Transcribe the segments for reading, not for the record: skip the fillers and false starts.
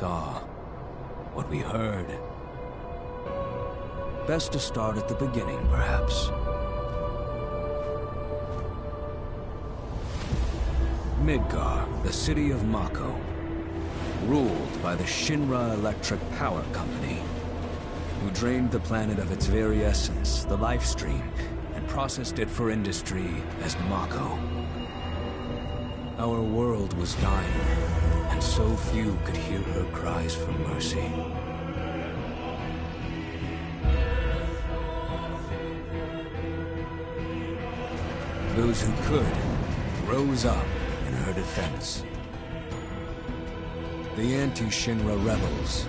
saw, what we heard. Best to start at the beginning, perhaps. Midgar, the city of Mako, ruled by the Shinra Electric Power Company, who drained the planet of its very essence, the life stream, and processed it for industry as Mako. Our world was dying, and so few could hear her cries for mercy. Those who could rose up in her defense. The anti-Shinra rebels,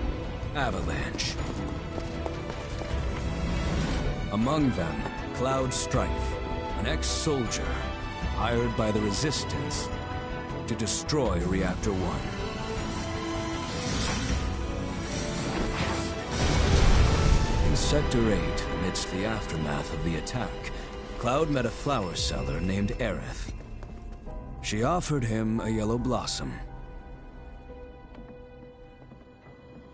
Avalanche. Among them, Cloud Strife, an ex-soldier hired by the Resistance to destroy Reactor 1. In Sector 8, amidst the aftermath of the attack, Cloud met a flower seller named Aerith. She offered him a yellow blossom.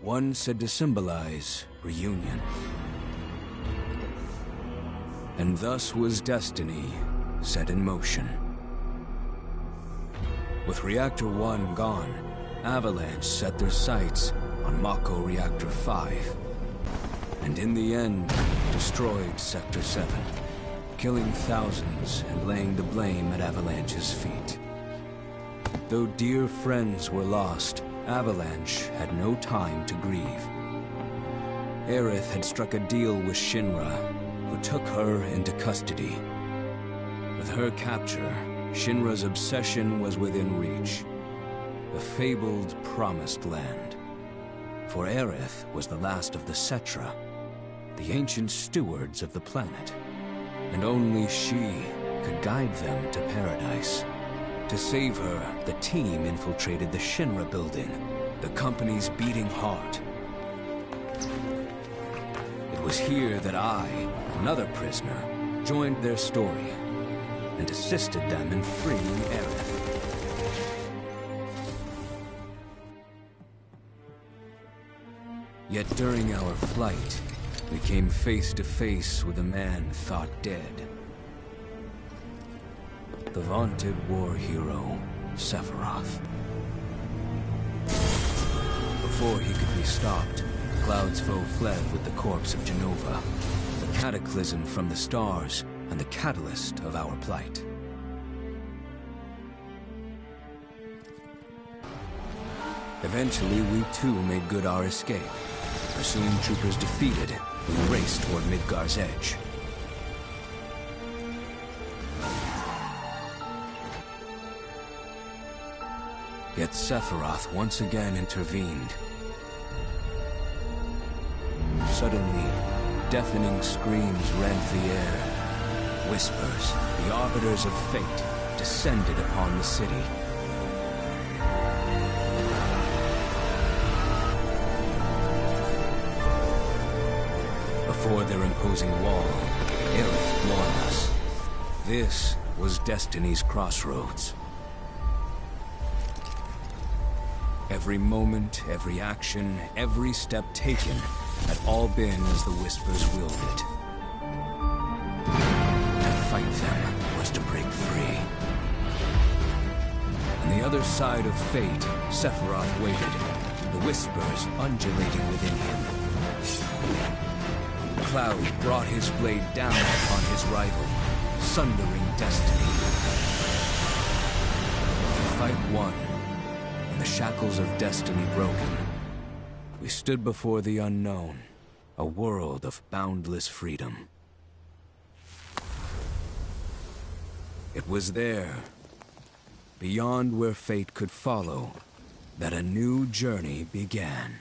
One said to symbolize reunion. And thus was destiny set in motion. With Reactor 1 gone, Avalanche set their sights on Mako Reactor 5. And in the end, destroyed Sector 7, killing thousands and laying the blame at Avalanche's feet. Though dear friends were lost, Avalanche had no time to grieve. Aerith had struck a deal with Shinra, who took her into custody. With her capture, Shinra's obsession was within reach. The fabled Promised Land. For Aerith was the last of the Cetra, the ancient stewards of the planet. And only she could guide them to paradise. To save her, the team infiltrated the Shinra building, the company's beating heart. It was here that I, another prisoner, joined their story and assisted them in freeing Aerith. Yet during our flight, we came face to face with a man thought dead. The vaunted war hero, Sephiroth. Before he could be stopped, Cloud's foe fled with the corpse of Genova, the cataclysm from the stars and the catalyst of our plight. Eventually, we too made good our escape. Pursuing troopers defeated, we raced toward Midgar's edge. Yet Sephiroth once again intervened. Suddenly, deafening screams rent the air. Whispers, the arbiters of fate, descended upon the city. Before their imposing wall, Aerith warned us. This was Destiny's crossroads. Every moment, every action, every step taken had all been as the Whispers willed it. To fight them was to break free. On the other side of fate, Sephiroth waited, the Whispers undulating within him. Cloud brought his blade down upon his rival, sundering destiny. The fight won, and the shackles of destiny broken. We stood before the unknown, a world of boundless freedom. It was there, beyond where fate could follow, that a new journey began.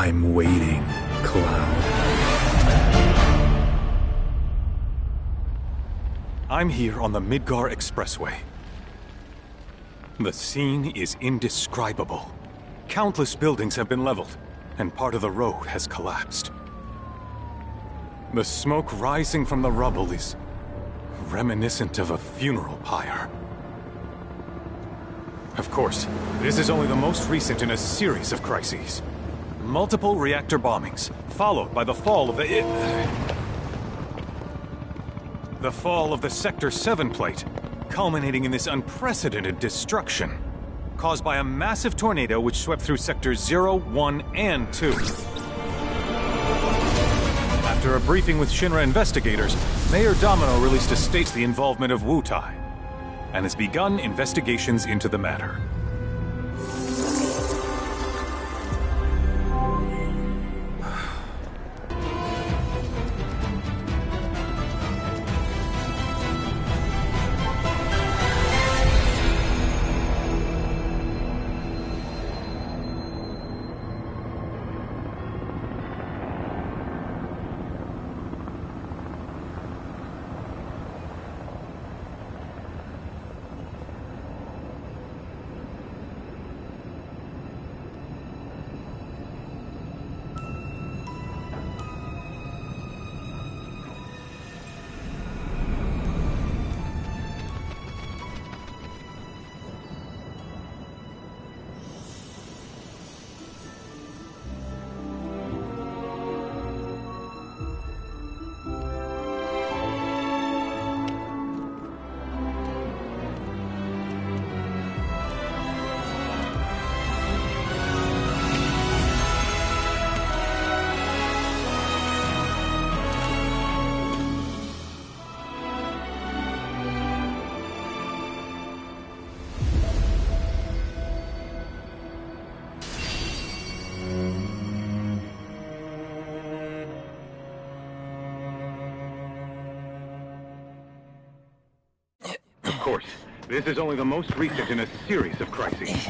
I'm waiting, Cloud. I'm here on the Midgar Expressway. The scene is indescribable. Countless buildings have been leveled, and part of the road has collapsed. The smoke rising from the rubble is reminiscent of a funeral pyre. Of course, this is only the most recent in a series of crises. Multiple reactor bombings, followed by the fall of the Sector 7 plate, culminating in this unprecedented destruction, caused by a massive tornado which swept through Sectors 0, 1, and 2. After a briefing with Shinra investigators, Mayor Domino released a states the involvement of Wutai, and has begun investigations into the matter. Of course, this is only the most recent in a series of crises.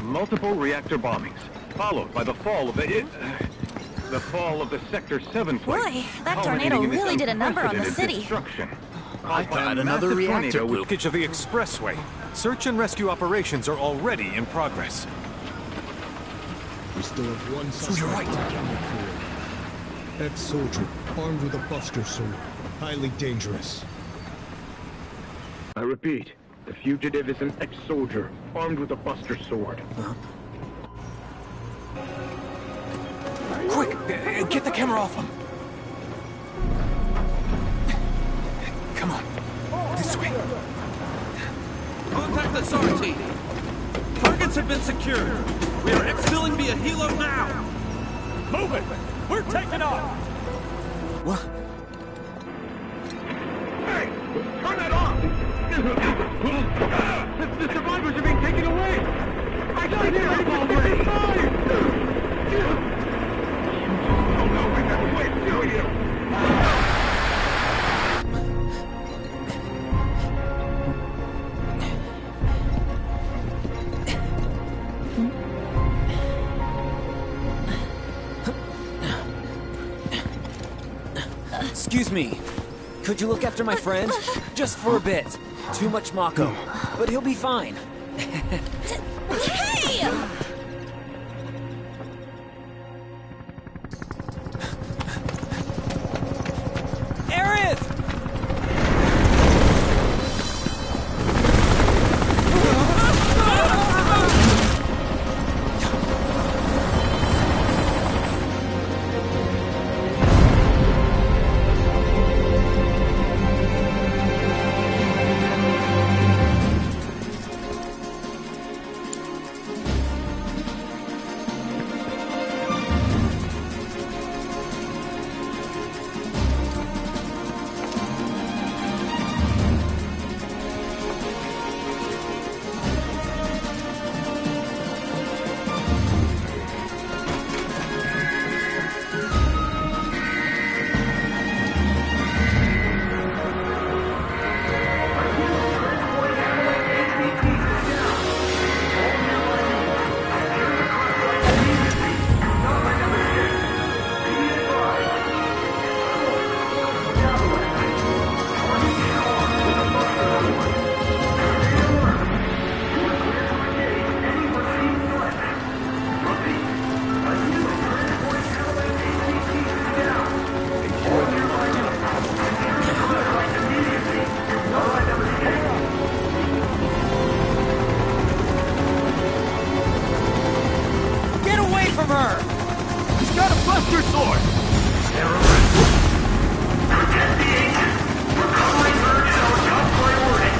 Multiple reactor bombings, followed by the fall of the Sector 7 plate. Boy, that tornado really did a number on the city. I got another reactor with leakage of the expressway. Search and rescue operations are already in progress. We still have one suspect. So you're right. Ex-soldier, armed with a buster sword. Highly dangerous. I repeat, the fugitive is an ex-soldier, armed with a buster sword. Quick! Get the camera off him! Come on. This way. Contact authority. Targets have been secured. We are exfilling via helo now. Move it! We're taking off! What? Hey! Turn that off! The survivors are being taken away! I can't hear it already! Oh no, I never wait to you! Excuse me. Could you look after my friend? Just for a bit. Too much Mako. But he'll be fine. Hey! Aerith! Buster Sword! Terrorist! Protect the agent! Recovering her is our top priority!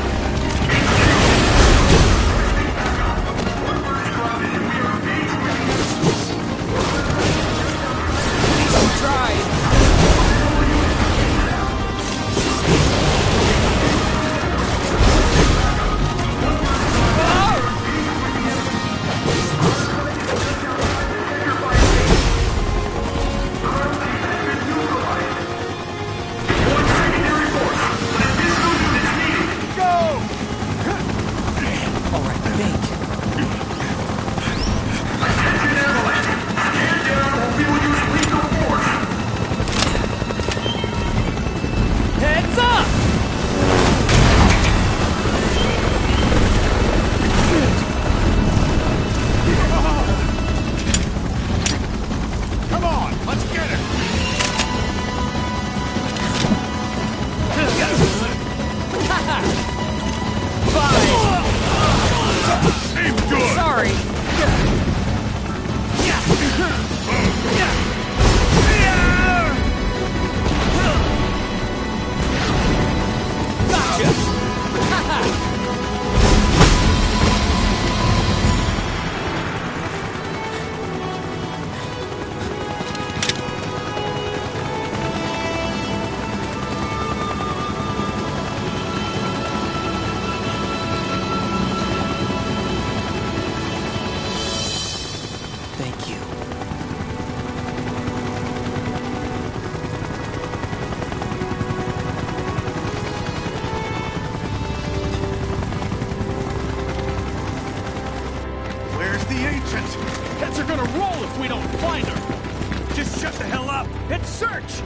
Heads are gonna roll if we don't find her! Just shut the hell up and search!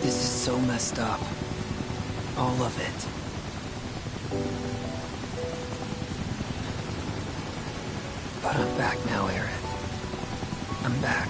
This is so messed up. All of it. But I'm back now, Aerith. I'm back.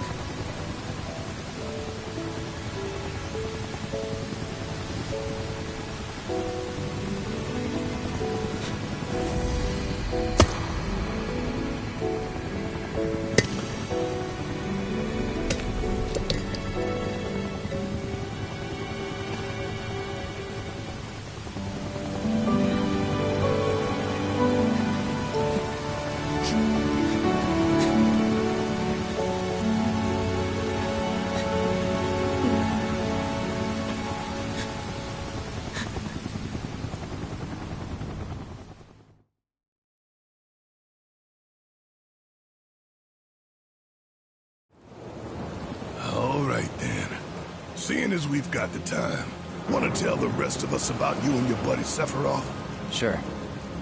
Seeing as we've got the time, want to tell the rest of us about you and your buddy Sephiroth? Sure.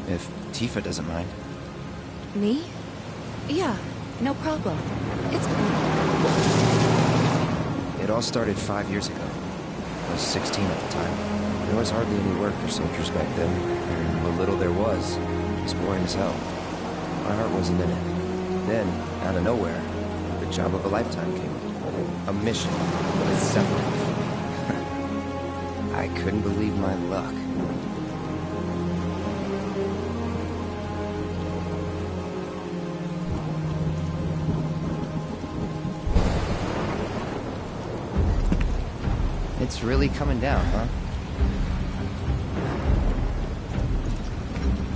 If Tifa doesn't mind. Me? Yeah, no problem. It's cool. It all started 5 years ago. I was 16 at the time. There was hardly any work for soldiers back then, and what little there was boring as hell. My heart wasn't in it. Then, out of nowhere, the job of a lifetime came up. A mission with Sephiroth. I couldn't believe my luck. It's really coming down, huh?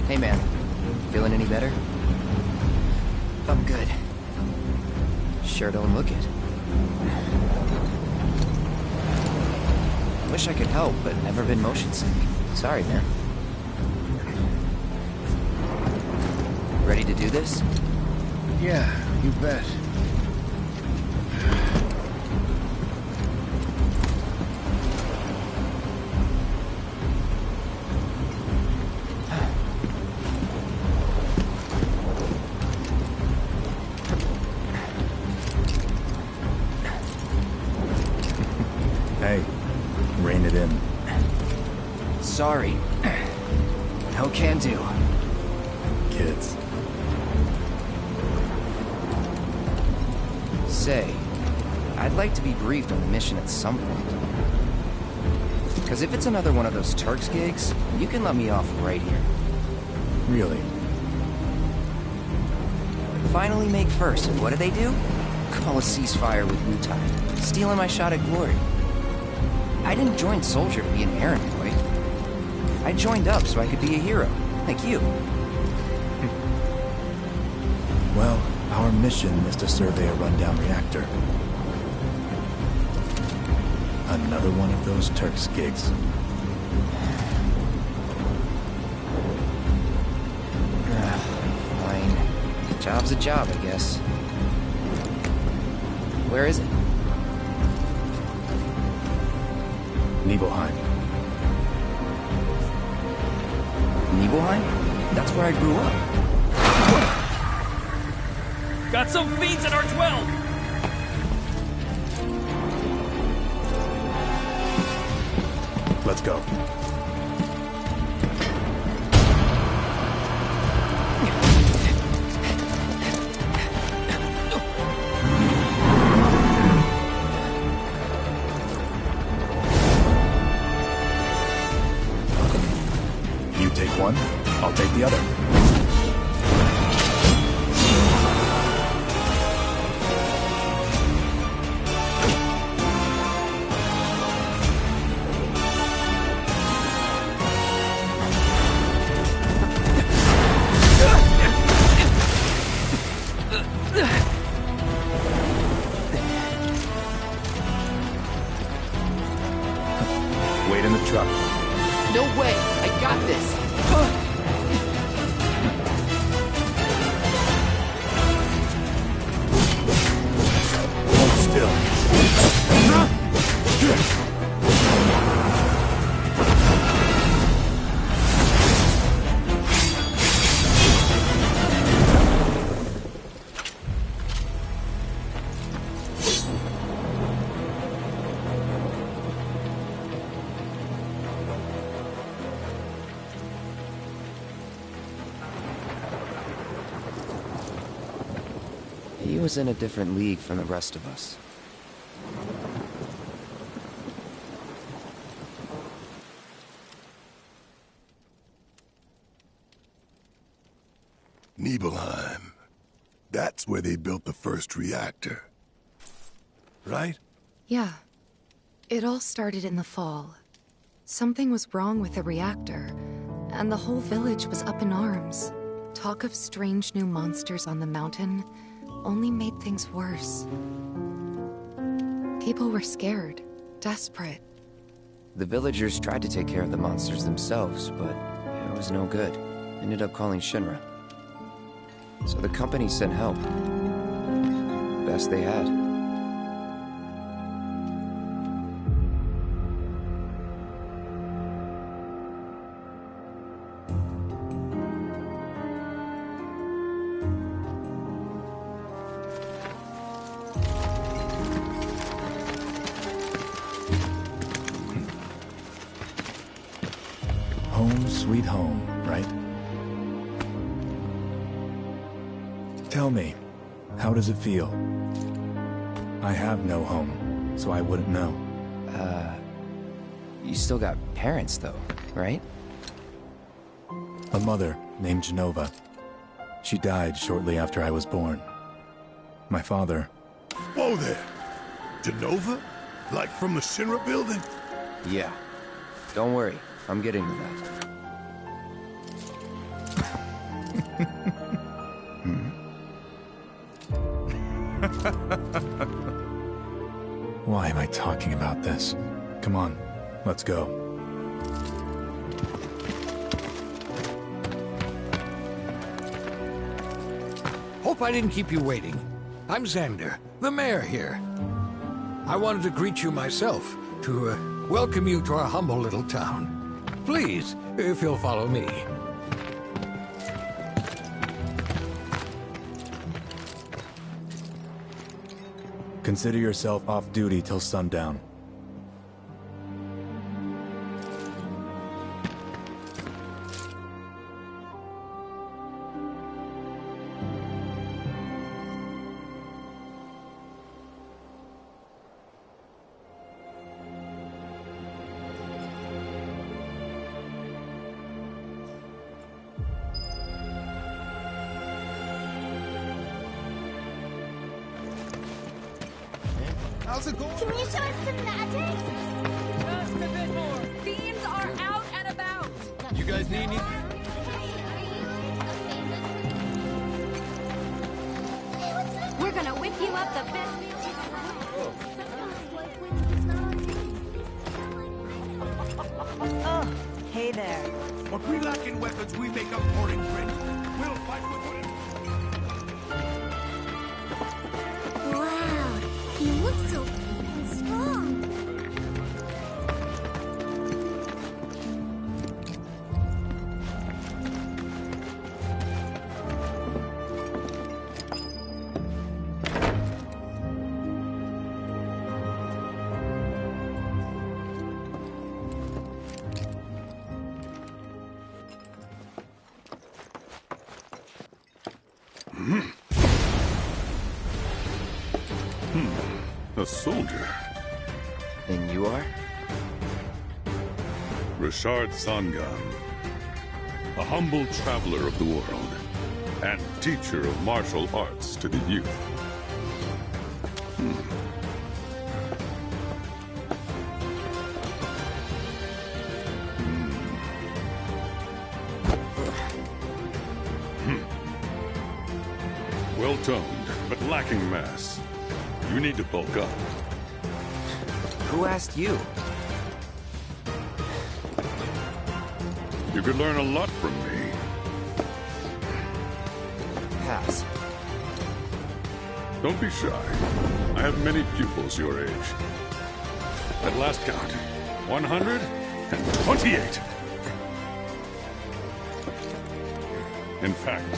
Hey man, feeling any better? I'm good. Sure don't look it. Wish I could help, but never been motion sick. Sorry, man. Ready to do this? Yeah, you bet. Hey, rein it in. Sorry. No can do. Kids. Say, I'd like to be briefed on the mission at some point. Because if it's another one of those Turks gigs, you can let me off right here. Really? Finally make first, and what do? Call a ceasefire with Wutai, stealing my shot at glory. I didn't join Soldier to be an errand boy. I joined up so I could be a hero, like you. Well, our mission is to survey a rundown reactor. Another one of those Turks gigs. Fine. Job's a job, I guess. Where is it? Nibelheim. Nibelheim? That's where I grew up. Got some fiends at R12! Let's go. You take one, I'll take the other. Wait in the truck. No way! I got this! Hold still. He was in a different league from the rest of us. Nibelheim. That's where they built the first reactor. Right? Yeah. It all started in the fall. Something was wrong with the reactor, and the whole village was up in arms. Talk of strange new monsters on the mountain only made things worse. People were scared, desperate. The villagers tried to take care of the monsters themselves, but it was no good. Ended up calling Shinra. So the company sent help. Best they had. Home sweet home, right? Tell me, how does it feel? I have no home, so I wouldn't know. You still got parents though, right? A mother named Genova. She died shortly after I was born. My father... Whoa there! Genova? Like from the Shinra building? Yeah. Don't worry, I'm getting to that. Why am I talking about this? Come on, let's go. Hope I didn't keep you waiting. I'm Xander, the mayor here. I wanted to greet you myself, to welcome you to our humble little town. Please, if you'll follow me. Consider yourself off duty till sundown. How's it going? Can you show us some magic? Just a bit more. Fiends are out and about. You guys need any? We're gonna whip you up the best. Oh, hey there. What we lack in weapons, we make up for in grit. We'll fight with Wow, you look so big and strong. A soldier. And you are? Richard Sangan. A humble traveler of the world. And teacher of martial arts to the youth. Well-toned, but lacking mass. You need to bulk up. Who asked you? You could learn a lot from me. Pass. Don't be shy. I have many pupils your age. At last count, 128. In fact,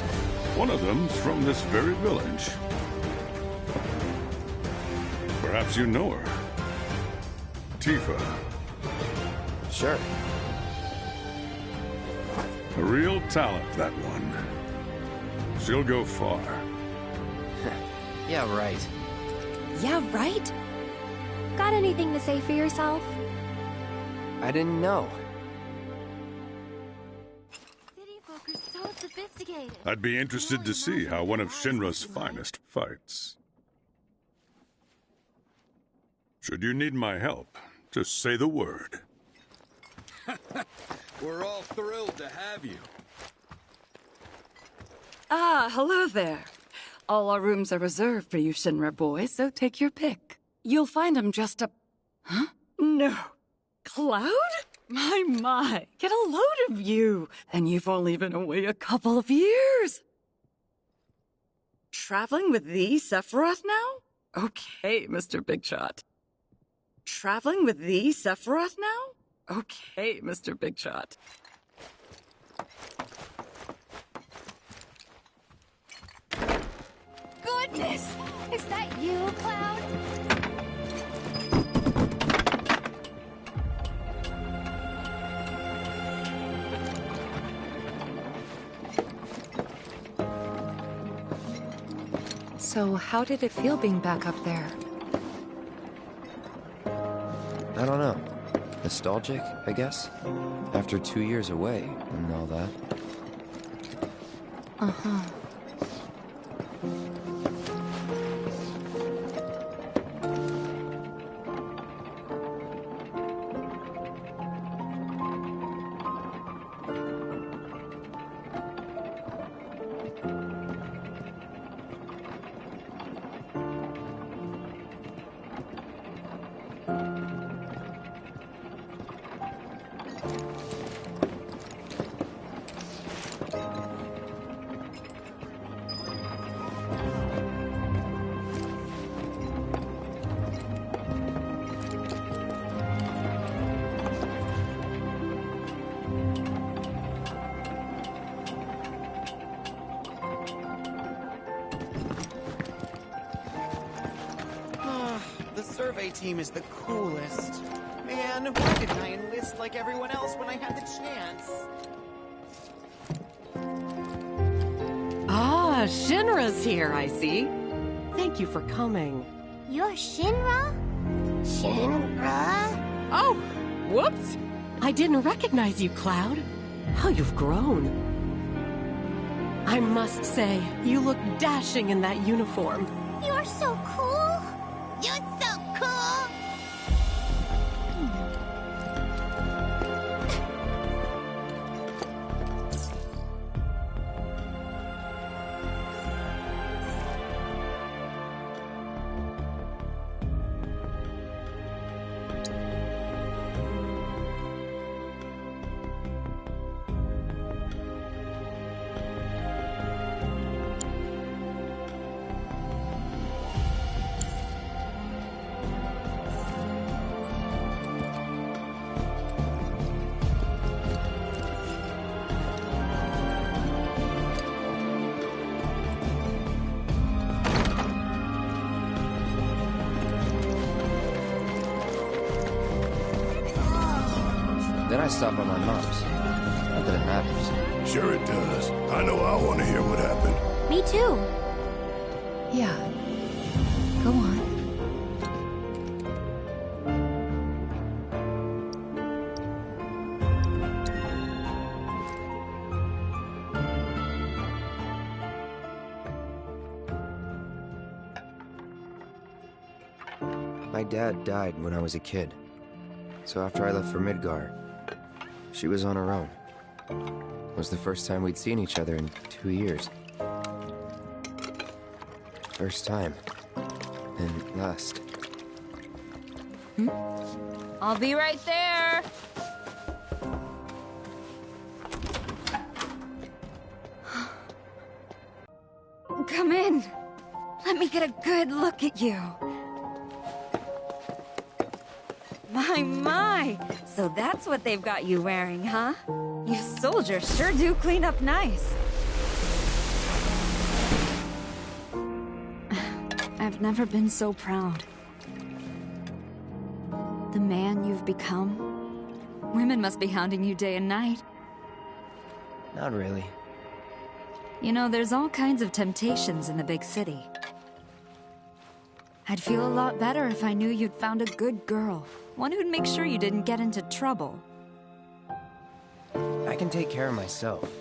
one of them's from this very village. Perhaps you know her. Tifa. Sure. A real talent, that one. She'll go far. Yeah, right. Yeah, right? Got anything to say for yourself? I didn't know. City folk are so sophisticated. I'd be interested to see how one of Shinra's finest fights. Should you need my help, just say the word. We're all thrilled to have you. Ah, hello there. All our rooms are reserved for you Shinra boys, so take your pick. You'll find them just up... Huh? No. Cloud? My. Get a load of you. And you've only been away a couple of years. Traveling with the Sephiroth now? Okay, Mr. Big Shot. Traveling with the Sephiroth now? Okay, Mr. Big Shot. Goodness! Is that you, Cloud? So how did it feel being back up there? I don't know. Nostalgic, I guess? After 2 years away and all that. Uh-huh. Survey team is the coolest. Man, why didn't I enlist like everyone else when I had the chance? Ah, Shinra's here, I see. Thank you for coming. You're Shinra? Shinra? Oh, whoops! I didn't recognize you, Cloud. How you've grown. I must say, you look dashing in that uniform. You're so cool. You're so cool. Then I stop by my mom's. Not that it matters. Sure it does. I know I want to hear what happened. Me too. Yeah. Go on. My dad died when I was a kid. So after I left for Midgar, she was on her own. It was the first time we'd seen each other in 2 years. First time. And last. I'll be right there. Come in. Let me get a good look at you. My. So that's what they've got you wearing, huh? You soldiers sure do clean up nice. I've never been so proud. The man you've become. Women must be hounding you day and night. Not really. You know, there's all kinds of temptations in the big city. I'd feel a lot better if I knew you'd found a good girl. One who'd make sure you didn't get into trouble. I can take care of myself.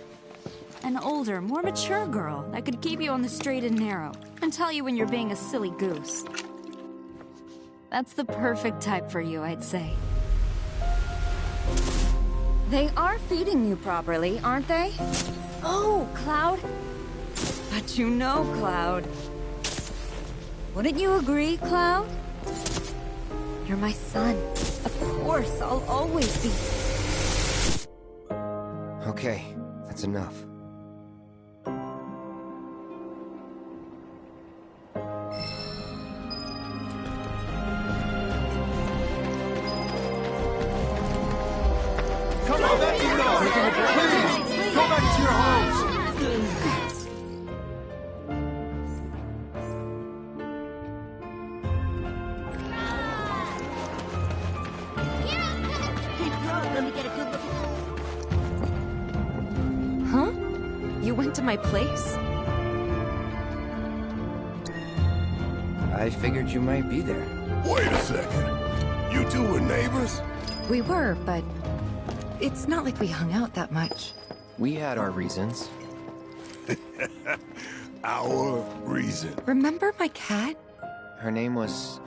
An older, more mature girl that could keep you on the straight and narrow and tell you when you're being a silly goose. That's the perfect type for you, I'd say. They are feeding you properly, aren't they? Oh, Cloud. But you know, Cloud. Wouldn't you agree, Cloud? You're my son. Of course, I'll always be. Okay, that's enough. Come on, that's enough! Please, go back to your homes! Huh? You went to my place? I figured you might be there. Wait a second. You two were neighbors? We were, but it's not like we hung out that much. We had our reasons. Our reason. Remember my cat? Her name was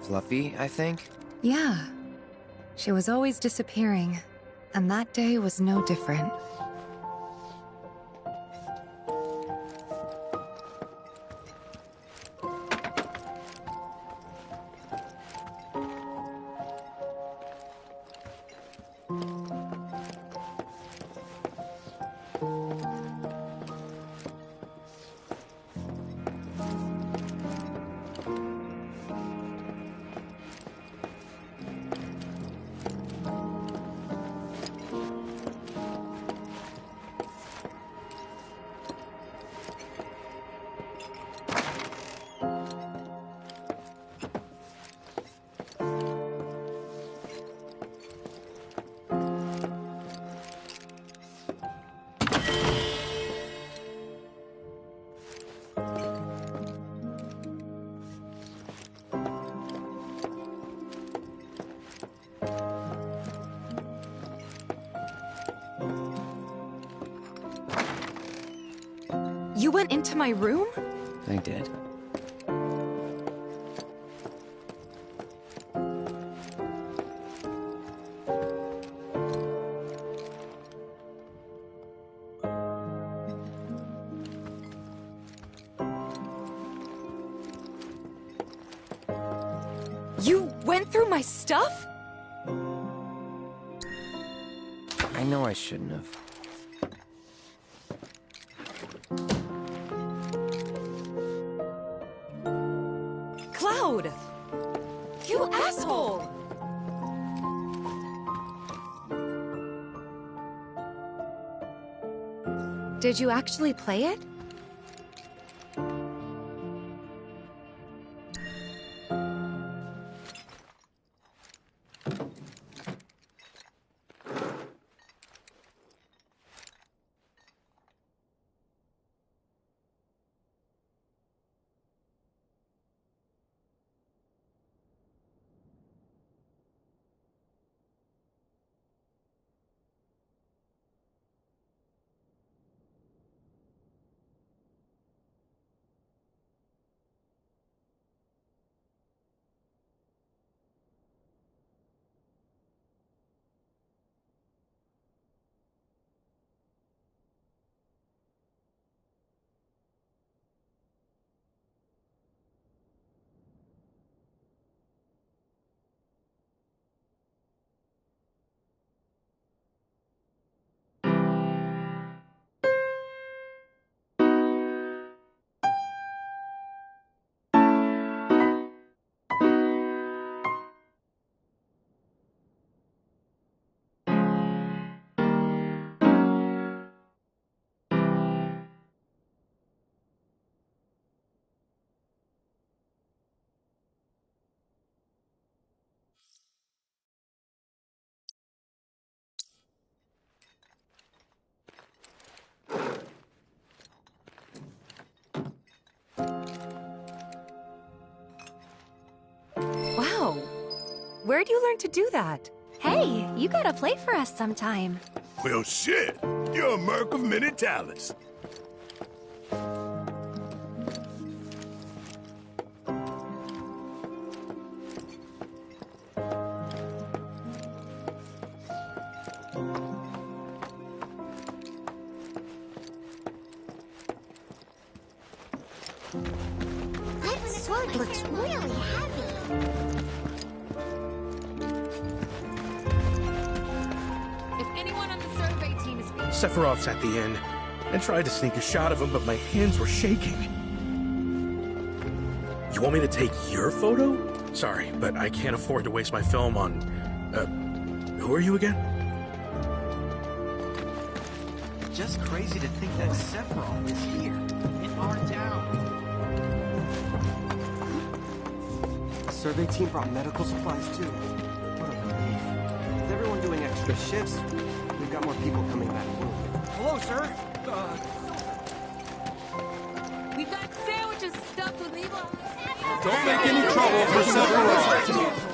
Fluffy, I think? Yeah. She was always disappearing, and that day was no different. You went into my room? I did. You went through my stuff? I know I shouldn't have. Cloud! You asshole! Did you actually play it? Wow! Where'd you learn to do that? Hey, you gotta play for us sometime. Well, shit. You're a merc of many talents. That sword looks really heavy. If anyone on the survey team is... Sephiroth's at the inn. I tried to sneak a shot of him, but my hands were shaking. You want me to take your photo? Sorry, but I can't afford to waste my film on... who are you again? Just crazy to think that Sephiroth is here, in our town. The survey team brought medical supplies too. What a relief. With everyone doing extra shifts, we've got more people coming back home. Hello, sir. We've got sandwiches stuffed with evil... Don't make any trouble for Sephiroth.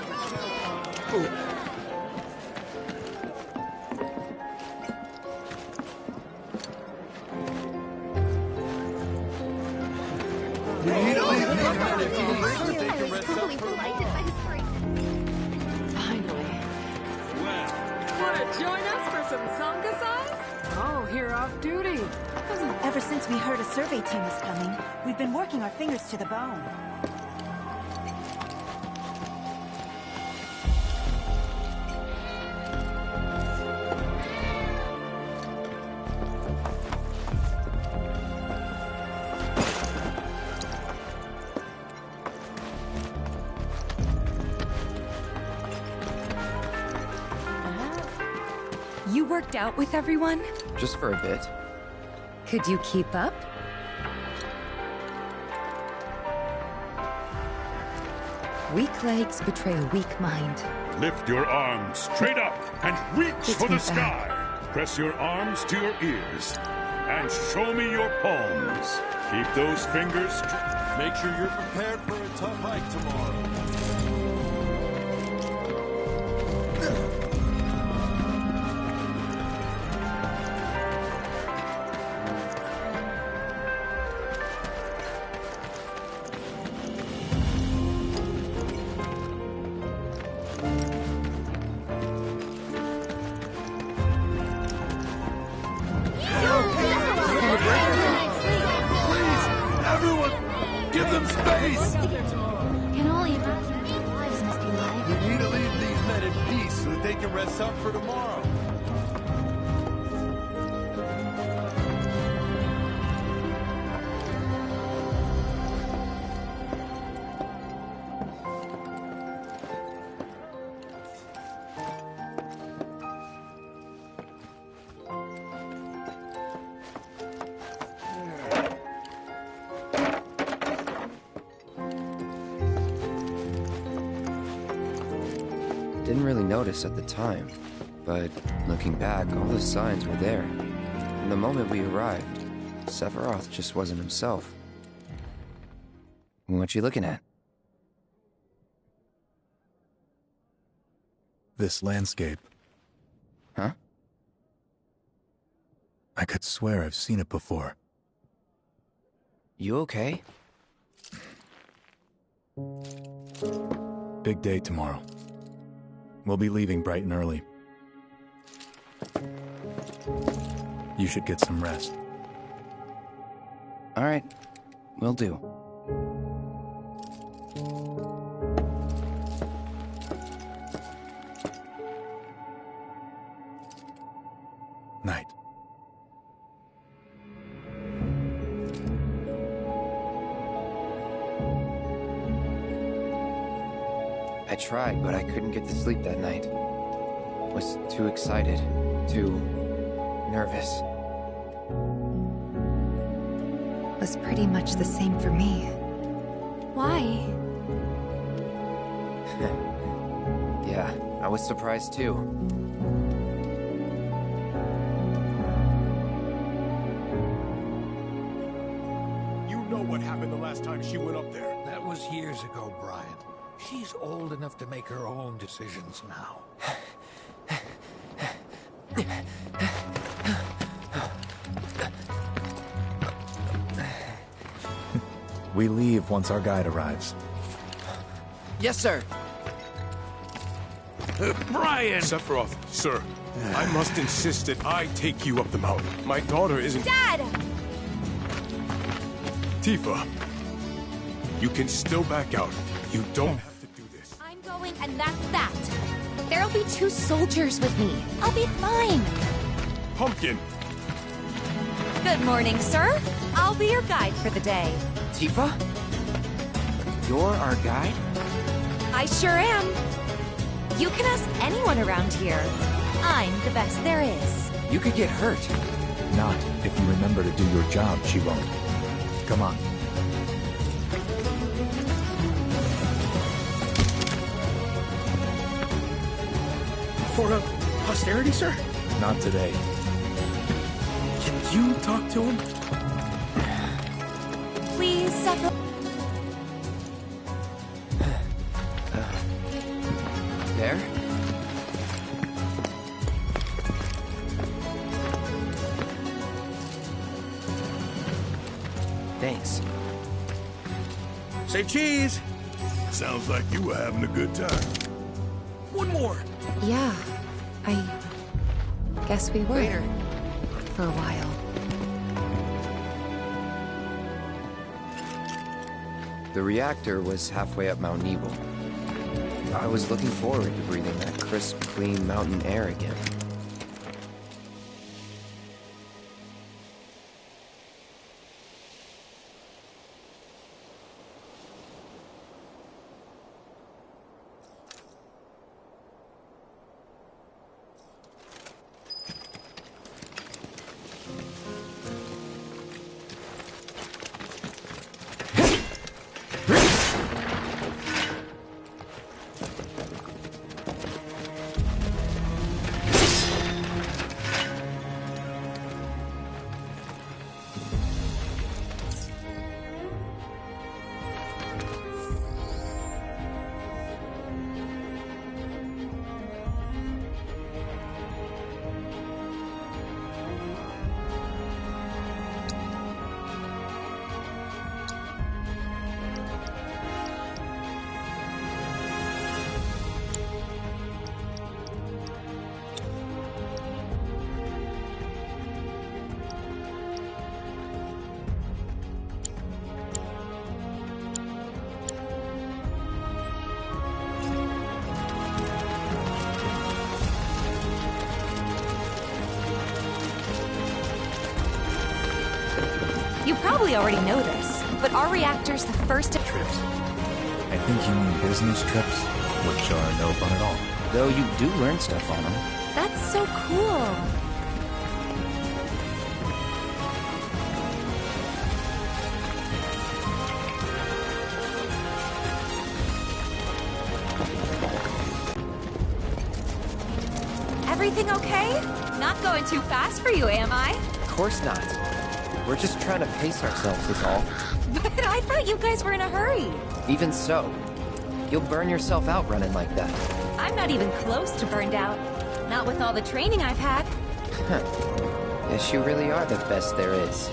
Finally. Wanna join us for some Zongasais? Oh, you're off duty. Ever since we heard a survey team was coming, we've been working our fingers to the bone. You worked out with everyone? Just for a bit. Could you keep up? Weak legs betray a weak mind. Lift your arms straight up and reach It's for the my sky. Press your arms to your ears and show me your palms. Keep those fingers. Make sure you're prepared for a tough hike tomorrow. Give them space! Can only imagine their lives must be like. We need to leave these men in peace so that they can rest up for tomorrow. Didn't really notice at the time, but looking back, all the signs were there. From the moment we arrived, Sephiroth just wasn't himself. What you looking at? This landscape. Huh? I could swear I've seen it before. You okay? Big day tomorrow. We'll be leaving bright and early. You should get some rest. All right, will do. Night. I tried, but I couldn't get to sleep that night. Was too excited, too nervous. Was pretty much the same for me. Why? Yeah, I was surprised too. You know what happened the last time she went up there. That was years ago, Brian. She's old enough to make her own decisions now. We leave once our guide arrives. Yes, sir. Brian! Sephiroth, sir, I must insist that I take you up the mountain. My daughter isn't... Dad! Tifa, you can still back out. You don't have to do this. I'm going, and that's that. There'll be 2 soldiers with me. I'll be fine. Pumpkin! Good morning, sir. I'll be your guide for the day. Tifa? You're our guide? I sure am. You can ask anyone around here. I'm the best there is. You could get hurt. Not if you remember to do your job, she won't. Come on. For posterity, sir? Not today. Can you talk to him? Please, Sephiroth. There? Thanks. Say cheese! Sounds like you were having a good time. One more! Yeah, I guess we were. Later. For a while. The reactor was halfway up Mount Nebel. I was looking forward to breathing that crisp, clean mountain air again. You probably already know this, but our reactor's the first Trips. I think you mean business trips, which are no fun at all. Though you do learn stuff on them. That's so cool. Everything okay? Not going too fast for you, am I? Of course not. We're just trying to pace ourselves is all. But I thought you guys were in a hurry. Even so, you'll burn yourself out running like that. I'm not even close to burned out. Not with all the training I've had. Yes, you really are the best there is.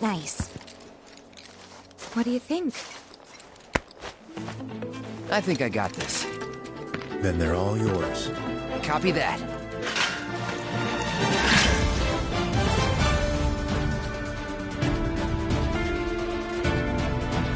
Nice. What do you think? I think I got this. Then they're all yours. Copy that.